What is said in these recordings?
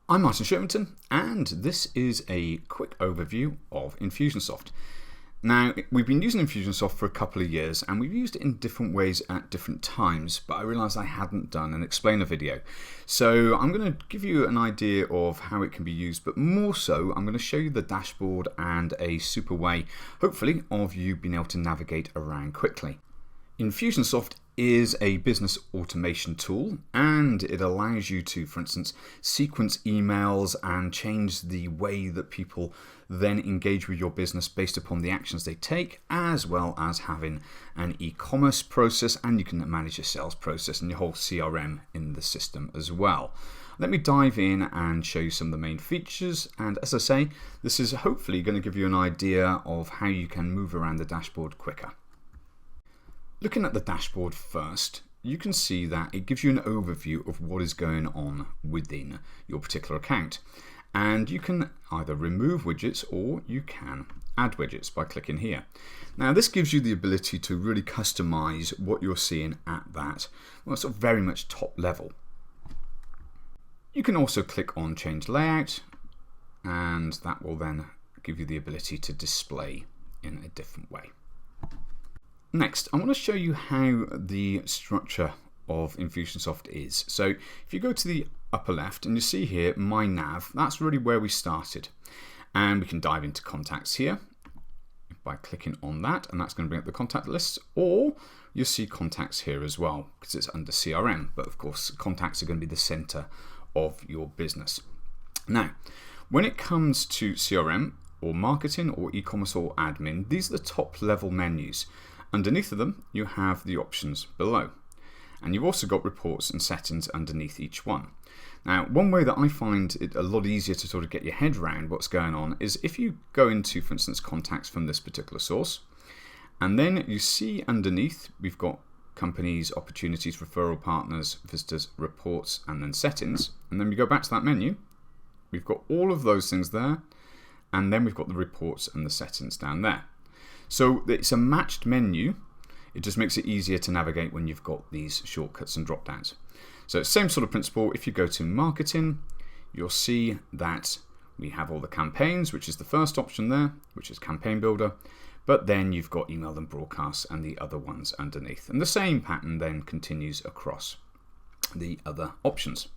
I'm Martin Shervington, and this is a quick overview of Infusionsoft. Now, we've been using Infusionsoft for a couple of years, and we've used it in different ways at different times, but I realised I hadn't done an explainer video. So I'm going to give you an idea of how it can be used, but more so, I'm going to show you the dashboard and a super way, hopefully, of you being able to navigate around quickly. Infusionsoft is a business automation tool, and it allows you to, for instance, sequence emails and change the way that people then engage with your business based upon the actions they take, as well as having an e-commerce process, and you can manage your sales process and your whole CRM in the system as well. Let me dive in and show you some of the main features, and as I say, this is hopefully going to give you an idea of how you can move around the dashboard quicker. Looking at the dashboard first, you can see that it gives you an overview of what is going on within your particular account. And you can either remove widgets or you can add widgets by clicking here. Now this gives you the ability to really customize what you're seeing at that, well, sort of very much top level. You can also click on change layout, and that will then give you the ability to display in a different way. Next, I want to show you how the structure of Infusionsoft is. So if you go to the upper left and you see here My Nav, that's really where we started. And we can dive into contacts here by clicking on that, and that's going to bring up the contact lists, or you'll see contacts here as well because it's under CRM, but of course contacts are going to be the center of your business. Now, when it comes to CRM or marketing or e-commerce or admin, these are the top level menus. Underneath of them, you have the options below. And you've also got reports and settings underneath each one. Now, one way that I find it a lot easier to sort of get your head around what's going on is if you go into, for instance, contacts from this particular source, and then you see underneath, we've got companies, opportunities, referral partners, visitors, reports, and then settings. And then we go back to that menu. We've got all of those things there. And then we've got the reports and the settings down there. So it's a matched menu. It just makes it easier to navigate when you've got these shortcuts and drop downs. So same sort of principle. If you go to marketing, you'll see that we have all the campaigns, which is the first option there, which is campaign builder. But then you've got email and broadcasts and the other ones underneath. And the same pattern then continues across the other options.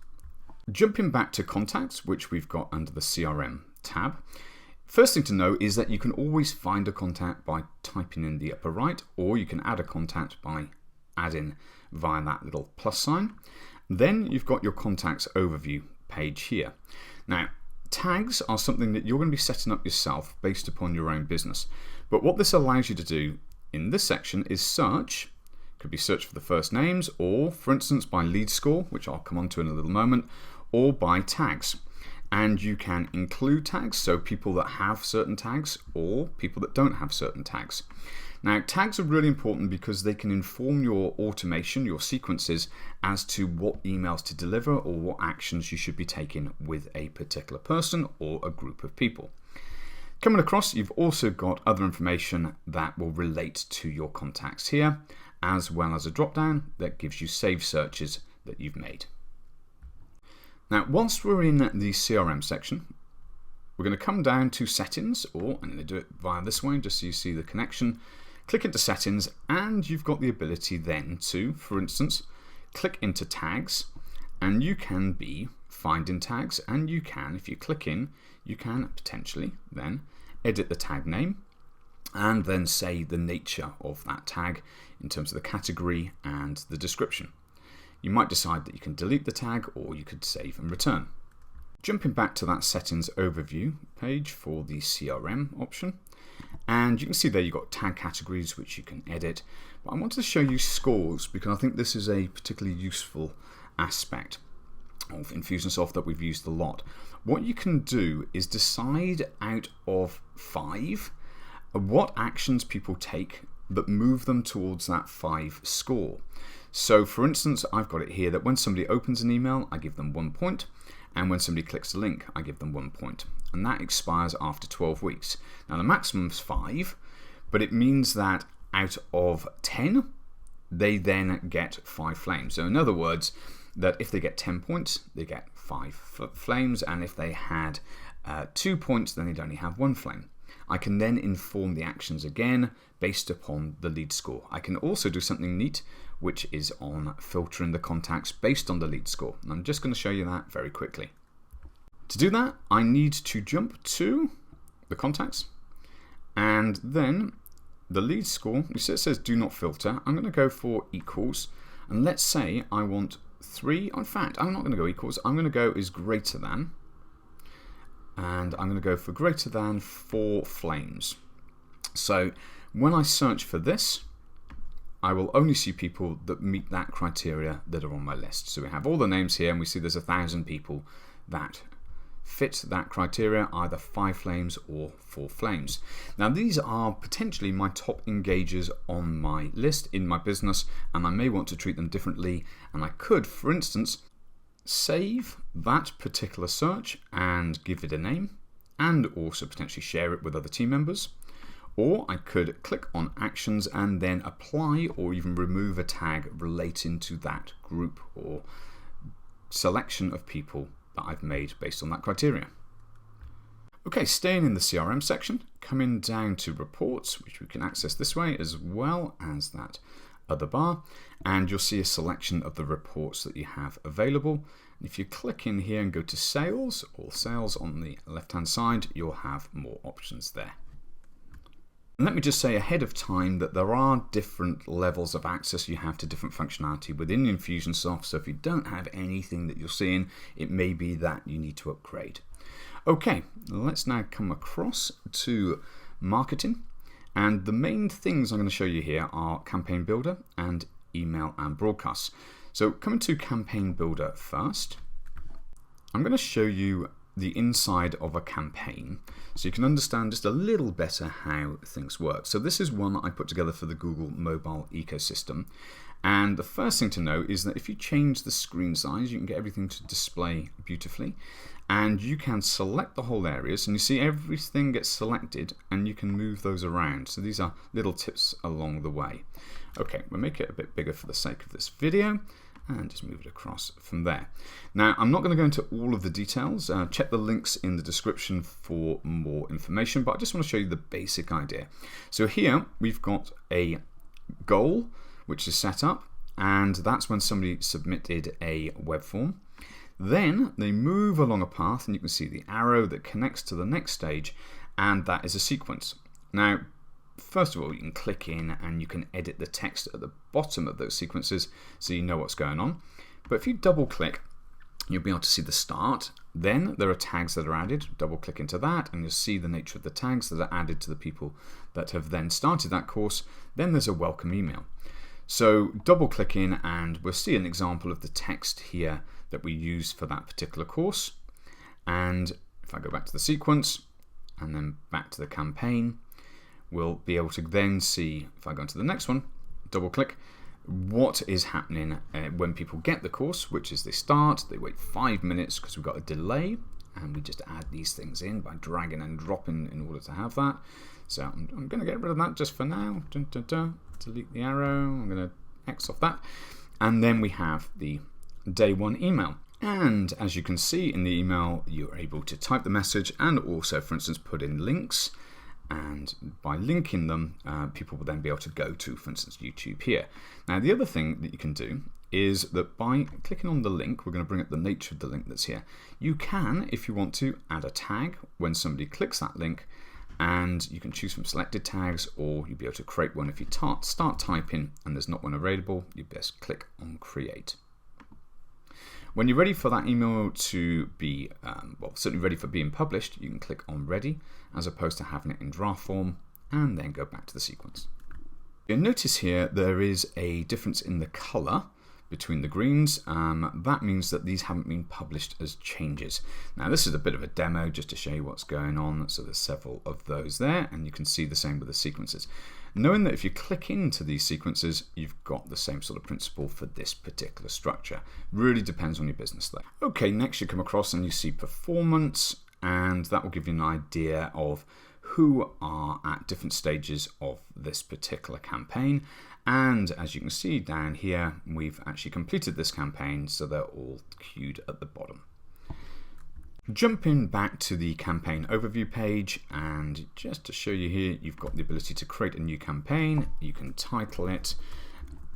Jumping back to contacts, which we've got under the CRM tab. First thing to know is that you can always find a contact by typing in the upper right, or you can add a contact by adding via that little plus sign. Then you've got your contacts overview page here. Now, tags are something that you're going to be setting up yourself based upon your own business. But what this allows you to do in this section is search. It could be search for the first names, or for instance by lead score, which I'll come on to in a little moment, or by tags. And you can include tags, so people that have certain tags or people that don't have certain tags. Now, tags are really important because they can inform your automation, your sequences, as to what emails to deliver or what actions you should be taking with a particular person or a group of people. Coming across, you've also got other information that will relate to your contacts here, as well as a drop-down that gives you saved searches that you've made. Now, whilst we're in the CRM section, we're going to come down to settings, or I'm going to do it via this way just so you see the connection. Click into settings, and you've got the ability then to, for instance, click into tags, and you can be finding tags, and you can, if you click in, you can potentially then edit the tag name, and then say the nature of that tag in terms of the category and the description. You might decide that you can delete the tag, or you could save and return. Jumping back to that settings overview page for the CRM option, and you can see there you've got tag categories which you can edit. But I wanted to show you scores because I think this is a particularly useful aspect of Infusionsoft that we've used a lot. What you can do is decide out of 5 what actions people take that move them towards that 5 score. So for instance, I've got it here that when somebody opens an email, I give them 1 point, and when somebody clicks a link, I give them 1 point. And that expires after 12 weeks. Now the maximum is 5, but it means that out of 10, they then get 5 flames. So in other words, that if they get 10 points, they get 5 flames, and if they had 2 points, then they'd only have 1 flame. I can then inform the actions again based upon the lead score. I can also do something neat, which is on filtering the contacts based on the lead score. And I'm just going to show you that very quickly. To do that, I need to jump to the contacts, and then the lead score, you see it says do not filter. I'm going to go for equals, and let's say I want 3. In fact, I'm not going to go equals. I'm going to go is greater than, and I'm going to go for greater than 4 flames. So when I search for this, I will only see people that meet that criteria that are on my list. So we have all the names here, and we see there's 1,000 people that fit that criteria, either 5 flames or 4 flames. Now these are potentially my top engagers on my list in my business, and I may want to treat them differently, and I could, for instance, save that particular search and give it a name, and also potentially share it with other team members. Or I could click on actions and then apply or even remove a tag relating to that group or selection of people that I've made based on that criteria. Okay, staying in the CRM section, coming down to reports, which we can access this way as well as that other bar, and you'll see a selection of the reports that you have available. And if you click in here and go to sales, or sales on the left hand side, you'll have more options there. And let me just say ahead of time that there are different levels of access you have to different functionality within Infusionsoft, so if you don't have anything that you're seeing, it may be that you need to upgrade. Okay, let's now come across to marketing, and the main things I'm going to show you here are campaign builder and email and broadcasts. So coming to campaign builder first, I'm going to show you the inside of a campaign so you can understand just a little better how things work. So this is one that I put together for the Google mobile ecosystem, and the first thing to know is that if you change the screen size, you can get everything to display beautifully, and you can select the whole areas, and you see everything gets selected and you can move those around. So these are little tips along the way. Okay, we'll make it a bit bigger for the sake of this video and just move it across from there. Now, I'm not going to go into all of the details. Check the links in the description for more information, but I just want to show you the basic idea. So here we've got a goal which is set up, and that's when somebody submitted a web form. Then they move along a path, and you can see the arrow that connects to the next stage, and that is a sequence. Now, first of all, you can click in and you can edit the text at the bottom of those sequences so you know what's going on. But if you double click, you'll be able to see the start. Then there are tags that are added. Double click into that and you'll see the nature of the tags that are added to the people that have then started that course. Then there's a welcome email. So double click in and we'll see an example of the text here that we use for that particular course. And if I go back to the sequence and then back to the campaign, we'll be able to then see, if I go into the next one, double click, what is happening when people get the course, which is they start, they wait 5 minutes because we've got a delay, and we just add these things in by dragging and dropping in order to have that. So I'm going to get rid of that just for now. Delete the arrow, I'm going to X off that. And then we have the day 1 email. And as you can see in the email, you're able to type the message and also, for instance, put in links. And by linking them, people will then be able to go to, for instance, YouTube here. Now, the other thing that you can do is that by clicking on the link, we're going to bring up the nature of the link that's here. You can, if you want to, add a tag when somebody clicks that link, and you can choose from selected tags, or you'll be able to create one. If you start typing and there's not one available, you best click on create. When you're ready for that email to be, certainly ready for being published, you can click on ready as opposed to having it in draft form and then go back to the sequence. You'll notice here there is a difference in the color between the greens. That means that these haven't been published as changes. Now this is a bit of a demo just to show you what's going on. So there's several of those there, and you can see the same with the sequences. Knowing that if you click into these sequences, you've got the same sort of principle for this particular structure. Really depends on your business though. Okay, next you come across and you see performance, and that will give you an idea of who are at different stages of this particular campaign. And as you can see down here, we've actually completed this campaign, so they're all queued at the bottom. Jumping back to the campaign overview page, and just to show you here, you've got the ability to create a new campaign. You can title it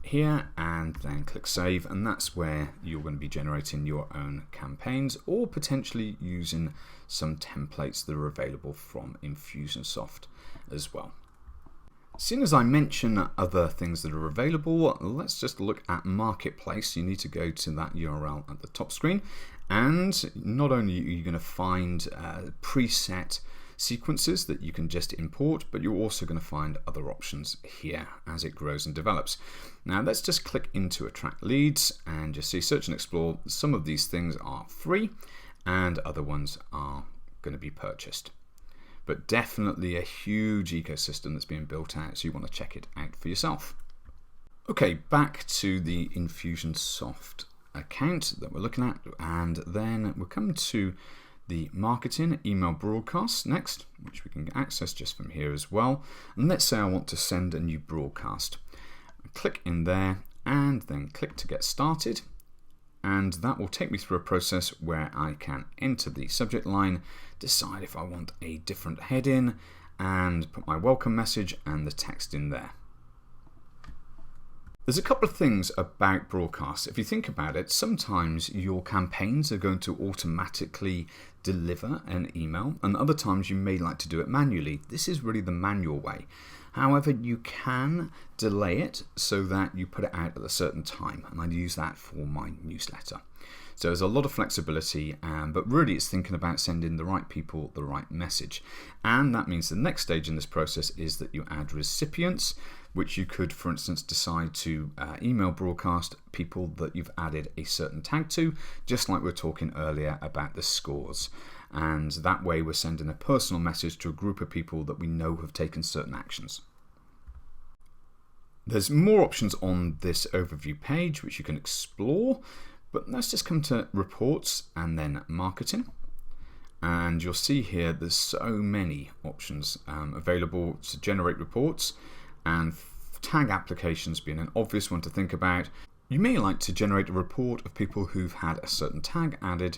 here and then click save, and that's where you're going to be generating your own campaigns or potentially using some templates that are available from Infusionsoft as well. Seeing as I mention other things that are available, let's just look at Marketplace. You need to go to that URL at the top screen, and not only are you going to find preset sequences that you can just import, but you're also going to find other options here as it grows and develops. Now let's just click into Attract Leads, and you'll see Search and Explore. Some of these things are free and other ones are going to be purchased. But definitely a huge ecosystem that's being built out, so you want to check it out for yourself. Okay, back to the Infusionsoft account that we're looking at, and then we'll come to the marketing email broadcast next, which we can access just from here as well. And let's say I want to send a new broadcast. Click in there and then click to get started. And that will take me through a process where I can enter the subject line, decide if I want a different heading, and put my welcome message and the text in there. There's a couple of things about broadcasts. If you think about it, sometimes your campaigns are going to automatically deliver an email, and other times you may like to do it manually. This is really the manual way. However, you can delay it so that you put it out at a certain time, and I use that for my newsletter. So there's a lot of flexibility, but really it's thinking about sending the right people the right message. And that means the next stage in this process is that you add recipients, which you could, for instance, decide to email broadcast people that you've added a certain tag to, just like we were talking earlier about the scores. And that way we're sending a personal message to a group of people that we know have taken certain actions. There's more options on this overview page which you can explore, but let's just come to reports and then marketing. And you'll see here there's so many options available to generate reports, and tag applications being an obvious one to think about. You may like to generate a report of people who've had a certain tag added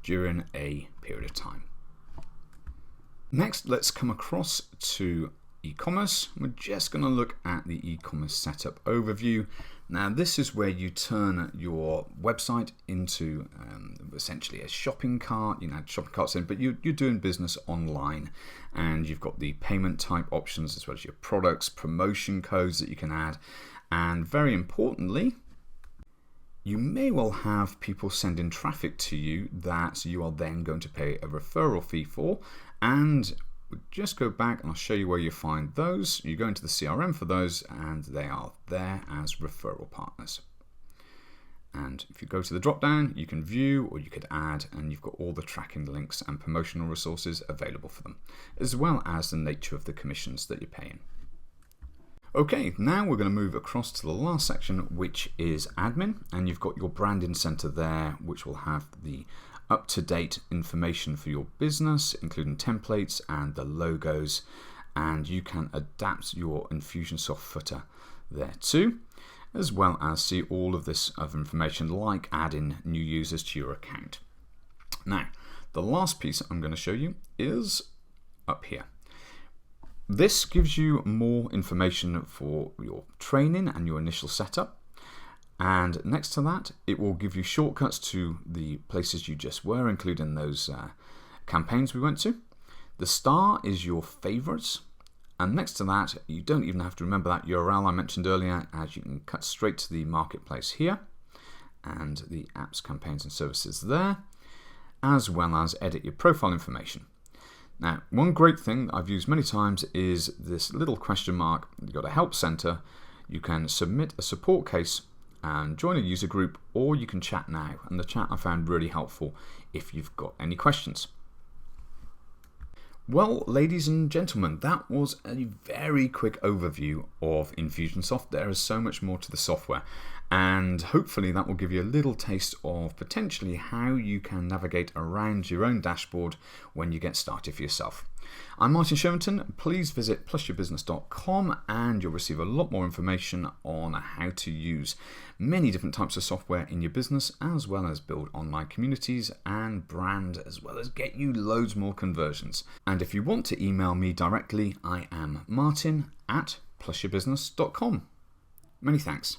during a period of time. Next, let's come across to e-commerce. We're just going to look at the e-commerce setup overview. Now, this is where you turn your website into essentially a shopping cart. You add shopping carts in, but you're doing business online, and you've got the payment type options as well as your products, promotion codes that you can add, and very importantly, you may well have people sending traffic to you that you are then going to pay a referral fee for. And we'll just go back and I'll show you where you find those. You go into the CRM for those, and they are there as referral partners. And if you go to the drop down, you can view or you could add, and you've got all the tracking links and promotional resources available for them, as well as the nature of the commissions that you're paying. Okay, now we're going to move across to the last section, which is admin, and you've got your branding center there, which will have the up-to-date information for your business, including templates and the logos, and you can adapt your Infusionsoft footer there too, as well as see all of this other information like adding new users to your account. Now, the last piece I'm going to show you is up here. This gives you more information for your training and your initial setup. And next to that, it will give you shortcuts to the places you just were, including those campaigns we went to. The star is your favorites. And next to that, you don't even have to remember that URL I mentioned earlier, as you can cut straight to the marketplace here and the apps, campaigns and services there, as well as edit your profile information. Now, one great thing that I've used many times is this little question mark. You've got a help center. You can submit a support case and join a user group, or you can chat now. And the chat I found really helpful if you've got any questions. Well, ladies and gentlemen, that was a very quick overview of Infusionsoft. There is so much more to the software, and hopefully that will give you a little taste of potentially how you can navigate around your own dashboard when you get started for yourself. I'm Martin Shervington. Please visit plusyourbusiness.com and you'll receive a lot more information on how to use many different types of software in your business, as well as build online communities and brand, as well as get you loads more conversions. And if you want to email me directly, I am martin@plusyourbusiness.com. Many thanks.